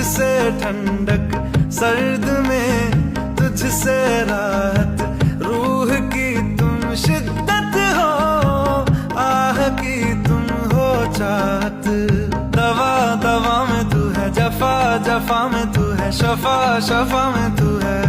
तुझसे ठंडक सर्द में, तुझसे राहत रूह की तुम शिद्दत हो, आह की तुम हो चाहत। दवा दवा में तू है, जफा जफा में तू है, शफा शफा में तू है।